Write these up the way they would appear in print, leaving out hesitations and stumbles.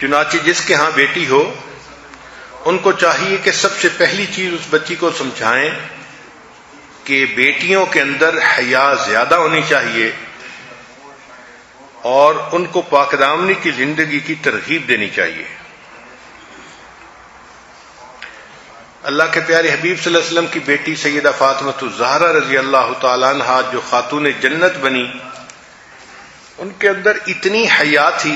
چنانچہ جس کے ہاں بیٹی ہو ان کو چاہیے کہ سب سے پہلی چیز اس بچی کو سمجھائیں کہ بیٹیوں کے اندر حیا زیادہ ہونی چاہیے اور ان کو پاک دامنی کی زندگی کی ترغیب دینی چاہیے۔ اللہ کے پیارے حبیب صلی اللہ علیہ وسلم کی بیٹی سیدہ فاطمہ الزہرا رضی اللہ تعالی عنہا جو خاتون جنت بنی، ان کے اندر اتنی حیا تھی۔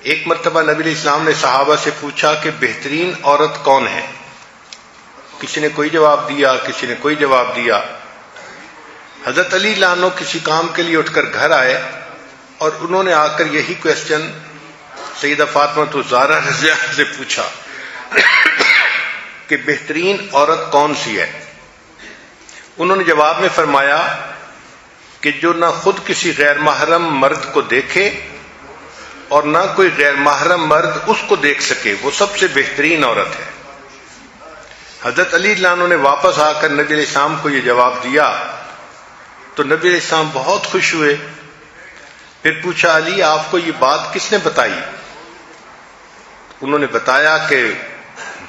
ایک مرتبہ نبی علیہ السلام نے صحابہ سے پوچھا کہ بہترین عورت کون ہے؟ کسی نے کوئی جواب دیا، کسی نے کوئی جواب دیا۔ حضرت علی لانو کسی کام کے لیے اٹھ کر گھر آئے اور انہوں نے آ کر یہی کویسچن سیدہ فاطمہ الزہرا رضی اللہ عنہا سے پوچھا کہ بہترین عورت کون سی ہے؟ انہوں نے جواب میں فرمایا کہ جو نہ خود کسی غیر محرم مرد کو دیکھے اور نہ کوئی غیر محرم مرد اس کو دیکھ سکے، وہ سب سے بہترین عورت ہے۔ حضرت علی لانو نے واپس آ کر نبی علیہ السلام کو یہ جواب دیا تو نبی علیہ السلام بہت خوش ہوئے۔ پھر پوچھا، علی آپ کو یہ بات کس نے بتائی؟ انہوں نے بتایا کہ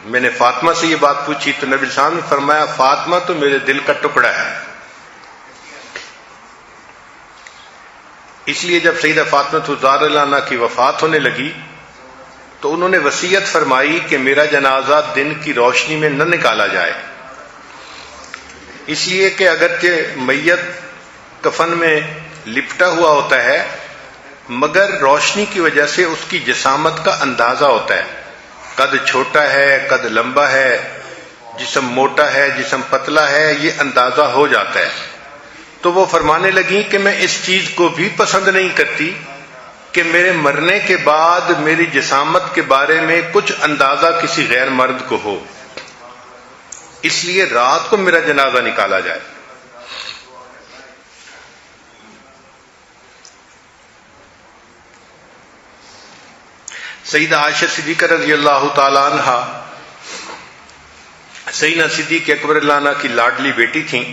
میں نے فاطمہ سے یہ بات پوچھی تو نبی علیہ السلام نے فرمایا فاطمہ تو میرے دل کا ٹکڑا ہے۔ اس لیے جب سیدہ فاطمہ الزہرا کی وفات ہونے لگی تو انہوں نے وصیت فرمائی کہ میرا جنازہ دن کی روشنی میں نہ نکالا جائے، اس لیے کہ اگرچہ میت کفن میں لپٹا ہوا ہوتا ہے مگر روشنی کی وجہ سے اس کی جسامت کا اندازہ ہوتا ہے، قد چھوٹا ہے، قد لمبا ہے، جسم موٹا ہے، جسم پتلا ہے، یہ اندازہ ہو جاتا ہے۔ تو وہ فرمانے لگیں کہ میں اس چیز کو بھی پسند نہیں کرتی کہ میرے مرنے کے بعد میری جسامت کے بارے میں کچھ اندازہ کسی غیر مرد کو ہو، اس لیے رات کو میرا جنازہ نکالا جائے۔ سیدہ عائشہ صدیقہ رضی اللہ تعالی عنہا سیدنا صدیق اکبر اللہ عنہ کی لاڈلی بیٹی تھیں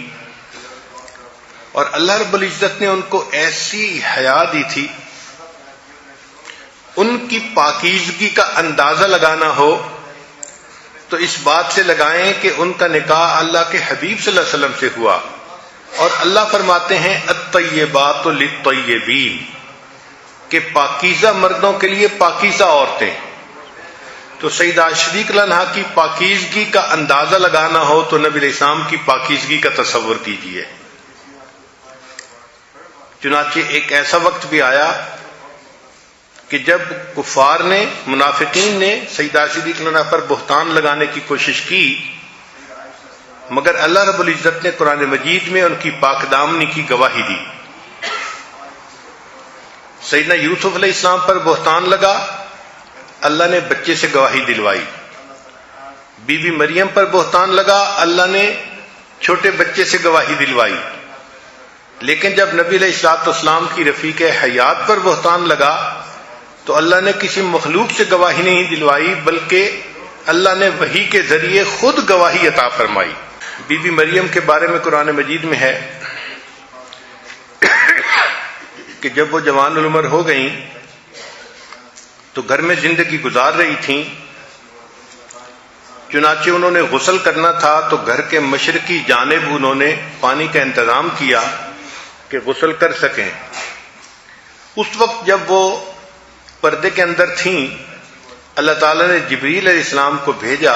اور اللہ رب العزت نے ان کو ایسی حیا دی تھی، ان کی پاکیزگی کا اندازہ لگانا ہو تو اس بات سے لگائیں کہ ان کا نکاح اللہ کے حبیب صلی اللہ علیہ وسلم سے ہوا، اور اللہ فرماتے ہیں الطیبات للطیبین کہ پاکیزہ مردوں کے لیے پاکیزہ عورتیں۔ تو سیدہ صدیقہ عنہا کی پاکیزگی کا اندازہ لگانا ہو تو نبی علیہ السلام کی پاکیزگی کا تصور کیجیے۔ چنانچہ ایک ایسا وقت بھی آیا کہ جب کفار نے، منافقین نے سیدہ صدیقہ عنہا پر بہتان لگانے کی کوشش کی، مگر اللہ رب العزت نے قرآن مجید میں ان کی پاک دامنی کی گواہی دی۔ سیدنا یوسف علیہ السلام پر بہتان لگا، اللہ نے بچے سے گواہی دلوائی۔ بی بی مریم پر بہتان لگا، اللہ نے چھوٹے بچے سے گواہی دلوائی۔ لیکن جب نبی علیہ الصلوۃ والسلام کی رفیق حیات پر بہتان لگا تو اللہ نے کسی مخلوق سے گواہی نہیں دلوائی بلکہ اللہ نے وحی کے ذریعے خود گواہی عطا فرمائی۔ بی بی مریم کے بارے میں قرآن مجید میں ہے کہ جب وہ جوان العمر ہو گئیں تو گھر میں زندگی گزار رہی تھیں، چنانچہ انہوں نے غسل کرنا تھا تو گھر کے مشرقی جانب انہوں نے پانی کا انتظام کیا کہ غسل کر سکیں۔ اس وقت جب وہ پردے کے اندر تھیں، اللہ تعالیٰ نے جبریل علیہ السلام کو بھیجا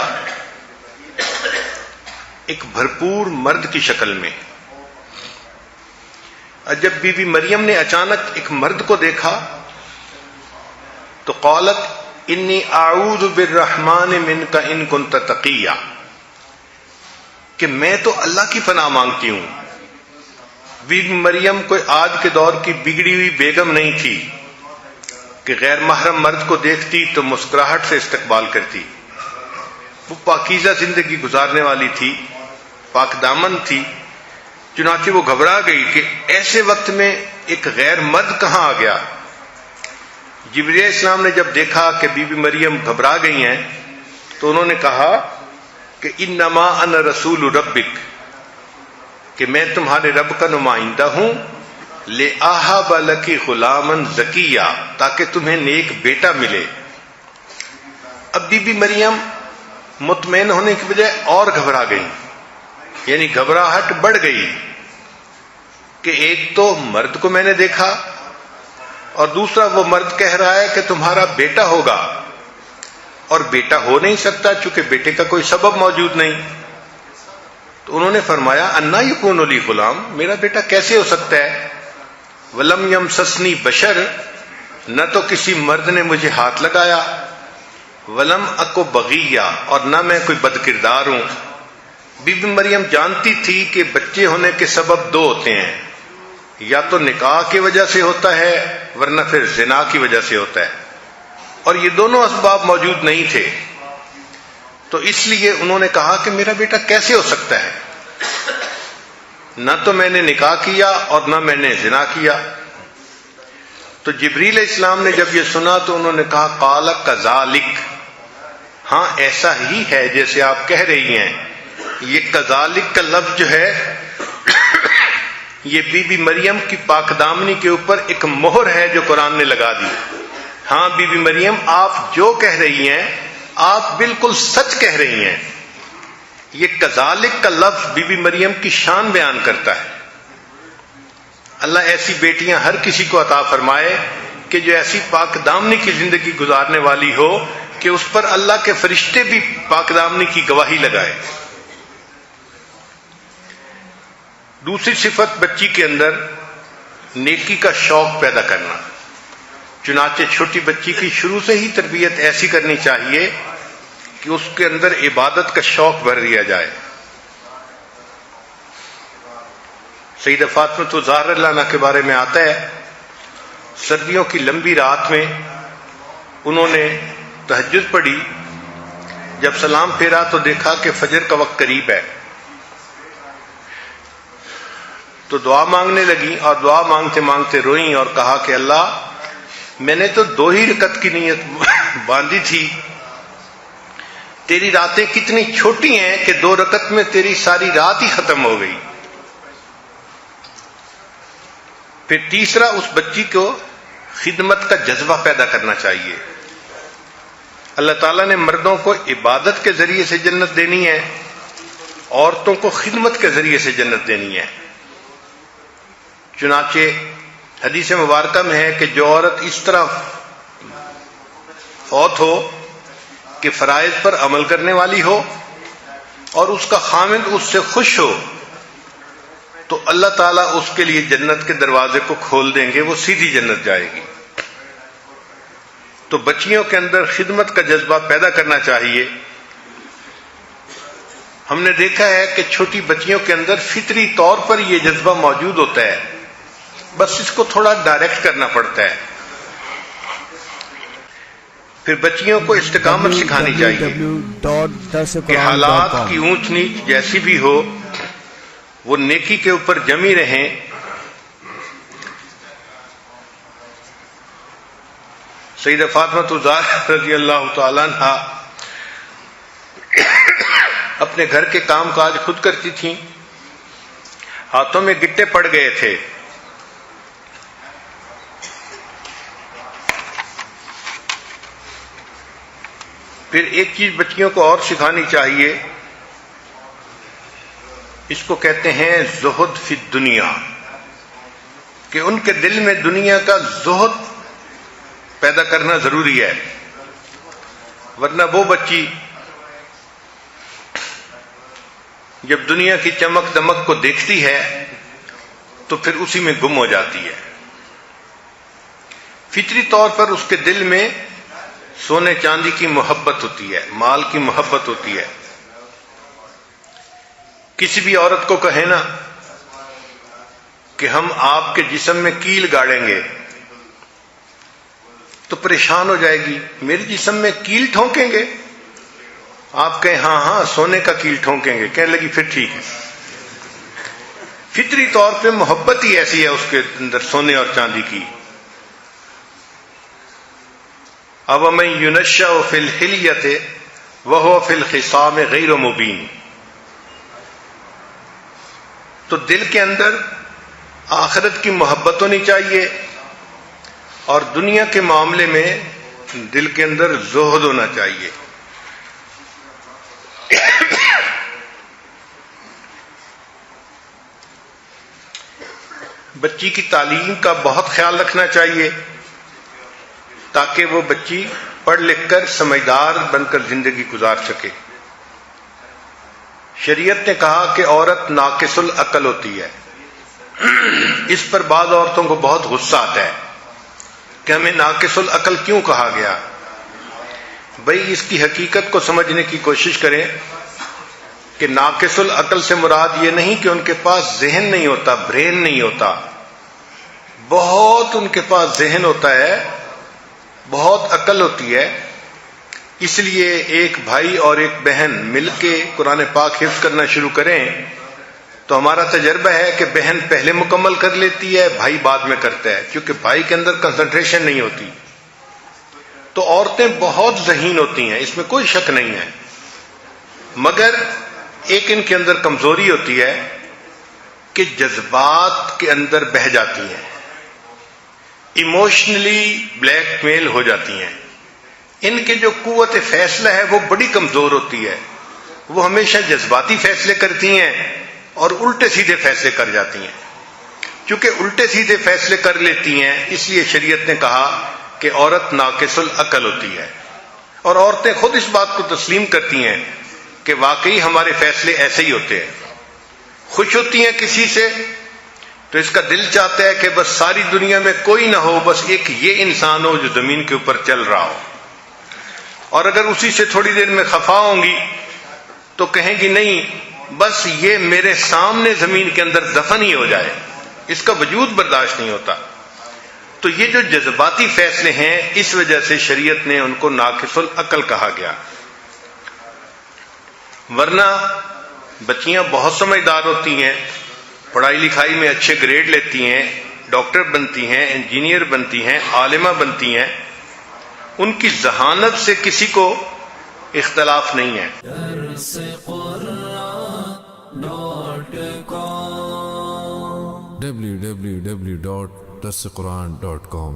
ایک بھرپور مرد کی شکل میں۔ جب بی بی مریم نے اچانک ایک مرد کو دیکھا تو قالت انی اعوذ بالرحمن منک ان کنت تقیا، کہ میں تو اللہ کی پناہ مانگتی ہوں۔ بی بی مریم کوئی آج کے دور کی بگڑی ہوئی بیگم نہیں تھی کہ غیر محرم مرد کو دیکھتی تو مسکراہٹ سے استقبال کرتی۔ وہ پاکیزہ زندگی گزارنے والی تھی، پاک دامن تھی۔ چنانچہ وہ گھبرا گئی کہ ایسے وقت میں ایک غیر مرد کہاں آ گیا۔ جبریل علیہ السلام نے جب دیکھا کہ بی بی مریم گھبرا گئی ہیں تو انہوں نے کہا کہ انما انا رسول ربک، کہ میں تمہارے رب کا نمائندہ ہوں لِأَهَبَ لَكِ غُلَامًا زَكِيًّا، تاکہ تمہیں نیک بیٹا ملے۔ اب بی بی مریم مطمئن ہونے کی بجائے اور گھبرا گئی، یعنی گھبراہٹ بڑھ گئی کہ ایک تو مرد کو میں نے دیکھا اور دوسرا وہ مرد کہہ رہا ہے کہ تمہارا بیٹا ہوگا، اور بیٹا ہو نہیں سکتا چونکہ بیٹے کا کوئی سبب موجود نہیں۔ تو انہوں نے فرمایا انا یکون لی غلام، میرا بیٹا کیسے ہو سکتا ہے؟ ولم یمسسنی بشر، نہ تو کسی مرد نے مجھے ہاتھ لگایا، ولم اکو بغیہ، اور نہ میں کوئی بد کردار ہوں۔ بی بی مریم جانتی تھی کہ بچے ہونے کے سبب دو ہوتے ہیں، یا تو نکاح کی وجہ سے ہوتا ہے ورنہ پھر زنا کی وجہ سے ہوتا ہے، اور یہ دونوں اسباب موجود نہیں تھے۔ تو اس لیے انہوں نے کہا کہ میرا بیٹا کیسے ہو سکتا ہے؟ نہ تو میں نے نکاح کیا اور نہ میں نے زنا کیا۔ تو جبریل علیہ السلام نے جب یہ سنا تو انہوں نے کہا قال کذالک، ہاں ایسا ہی ہے جیسے آپ کہہ رہی ہیں۔ یہ کذالک کا لفظ جو ہے یہ بی بی مریم کی پاک دامنی کے اوپر ایک مہر ہے جو قرآن نے لگا دی۔ ہاں بی بی مریم آپ جو کہہ رہی ہیں آپ بالکل سچ کہہ رہی ہیں۔ یہ کذالک کا لفظ بی بی مریم کی شان بیان کرتا ہے۔ اللہ ایسی بیٹیاں ہر کسی کو عطا فرمائے کہ جو ایسی پاک دامنی کی زندگی گزارنے والی ہو کہ اس پر اللہ کے فرشتے بھی پاک دامنی کی گواہی لگائے۔ دوسری صفت بچی کے اندر نیکی کا شوق پیدا کرنا، چنانچہ چھوٹی بچی کی شروع سے ہی تربیت ایسی کرنی چاہیے کہ اس کے اندر عبادت کا شوق بھر دیا جائے۔ سیدہ فاطمہ الزہرا رضی اللہ عنہا کے بارے میں آتا ہے، سردیوں کی لمبی رات میں انہوں نے تہجد پڑھی، جب سلام پھیرا تو دیکھا کہ فجر کا وقت قریب ہے، تو دعا مانگنے لگی اور دعا مانگتے مانگتے روئیں اور کہا کہ اللہ میں نے تو 2 ہی رکعت کی نیت باندھی تھی، تیری راتیں کتنی چھوٹی ہیں کہ 2 رکعت میں تیری ساری رات ہی ختم ہو گئی۔ پھر تیسرا، اس بچی کو خدمت کا جذبہ پیدا کرنا چاہیے۔ اللہ تعالیٰ نے مردوں کو عبادت کے ذریعے سے جنت دینی ہے، عورتوں کو خدمت کے ذریعے سے جنت دینی ہے۔ چنانچہ حدیث مبارکہ میں ہے کہ جو عورت اس طرح فوت ہو کہ فرائض پر عمل کرنے والی ہو اور اس کا خامند اس سے خوش ہو تو اللہ تعالیٰ اس کے لیے جنت کے دروازے کو کھول دیں گے، وہ سیدھی جنت جائے گی۔ تو بچیوں کے اندر خدمت کا جذبہ پیدا کرنا چاہیے۔ ہم نے دیکھا ہے کہ چھوٹی بچیوں کے اندر فطری طور پر یہ جذبہ موجود ہوتا ہے، بس اس کو تھوڑا ڈائریکٹ کرنا پڑتا ہے۔ پھر بچیوں کو استقامت سکھانی چاہیے کہ حالات کی اونچ نیچ جیسی بھی ہو وہ نیکی کے اوپر جمی رہیں۔ سیدہ فاطمہ الزہرا رضی اللہ تعالی عنہا اپنے گھر کے کام کاج خود کرتی تھیں، ہاتھوں میں گٹے پڑ گئے تھے، پھر ایک چیز بچیوں کو اور سکھانی چاہیے، اس کو کہتے ہیں زہد فی الدنیا، کہ ان کے دل میں دنیا کا زہد پیدا کرنا ضروری ہے، ورنہ وہ بچی جب دنیا کی چمک دمک کو دیکھتی ہے تو پھر اسی میں گم ہو جاتی ہے۔ فطری طور پر اس کے دل میں سونے چاندی کی محبت ہوتی ہے، مال کی محبت ہوتی ہے۔ کسی بھی عورت کو کہے نا کہ ہم آپ کے جسم میں کیل گاڑیں گے تو پریشان ہو جائے گی، میرے جسم میں کیل ٹھونکیں گے؟ آپ کہیں ہاں ہاں سونے کا کیل ٹھونکیں گے، کہنے لگی پھر ٹھیک ہے۔ فطری طور پہ محبت ہی ایسی ہے اس کے اندر سونے اور چاندی کی۔ أَوَمَن يُنَشَّأُ فِي الْحِلْيَةِ وَهُوَ فِي الْخِصَامِ غَيْرُ مُبِينٍ۔ تو دل کے اندر آخرت کی محبت ہونی چاہیے اور دنیا کے معاملے میں دل کے اندر زہد ہونا چاہیے. بچی کی تعلیم کا بہت خیال رکھنا چاہیے تاکہ وہ بچی پڑھ لکھ کر سمجھدار بن کر زندگی گزار سکے. شریعت نے کہا کہ عورت ناقص العقل ہوتی ہے. اس پر بعض عورتوں کو بہت غصہ آتا ہے کہ ہمیں ناقص العقل کیوں کہا گیا. بھئی اس کی حقیقت کو سمجھنے کی کوشش کریں کہ ناقص العقل سے مراد یہ نہیں کہ ان کے پاس ذہن نہیں ہوتا، برین نہیں ہوتا. بہت ان کے پاس ذہن ہوتا ہے، بہت عقل ہوتی ہے. اس لیے ایک بھائی اور ایک بہن مل کے قرآن پاک حفظ کرنا شروع کریں تو ہمارا تجربہ ہے کہ بہن پہلے مکمل کر لیتی ہے، بھائی بعد میں کرتا ہے، کیونکہ بھائی کے اندر کنسنٹریشن نہیں ہوتی. تو عورتیں بہت ذہین ہوتی ہیں، اس میں کوئی شک نہیں ہے، مگر ایک ان کے اندر کمزوری ہوتی ہے کہ جذبات کے اندر بہہ جاتی ہیں، ایموشنلی بلیک میل ہو جاتی ہیں. ان کے جو قوت فیصلہ ہے وہ بڑی کمزور ہوتی ہے. وہ ہمیشہ جذباتی فیصلے کرتی ہیں اور الٹے سیدھے فیصلے کر جاتی ہیں. چونکہ الٹے سیدھے فیصلے کر لیتی ہیں اس لیے شریعت نے کہا کہ عورت ناقص العقل ہوتی ہے. اور عورتیں خود اس بات کو تسلیم کرتی ہیں کہ واقعی ہمارے فیصلے ایسے ہی ہوتے ہیں. خوش ہوتی ہیں کسی سے تو اس کا دل چاہتا ہے کہ بس ساری دنیا میں کوئی نہ ہو، بس ایک یہ انسان ہو جو زمین کے اوپر چل رہا ہو. اور اگر اسی سے تھوڑی دیر میں خفا ہوں گی تو کہیں گی نہیں، بس یہ میرے سامنے زمین کے اندر دفن ہی ہو جائے، اس کا وجود برداشت نہیں ہوتا. تو یہ جو جذباتی فیصلے ہیں اس وجہ سے شریعت نے ان کو ناقص العقل کہا گیا. ورنہ بچیاں بہت سمجھدار ہوتی ہیں، پڑھائی لکھائی میں اچھے گریڈ لیتی ہیں، ڈاکٹر بنتی ہیں، انجینئر بنتی ہیں، عالمہ بنتی ہیں. ان کی ذہانت سے کسی کو اختلاف نہیں ہے. www.darsequran.com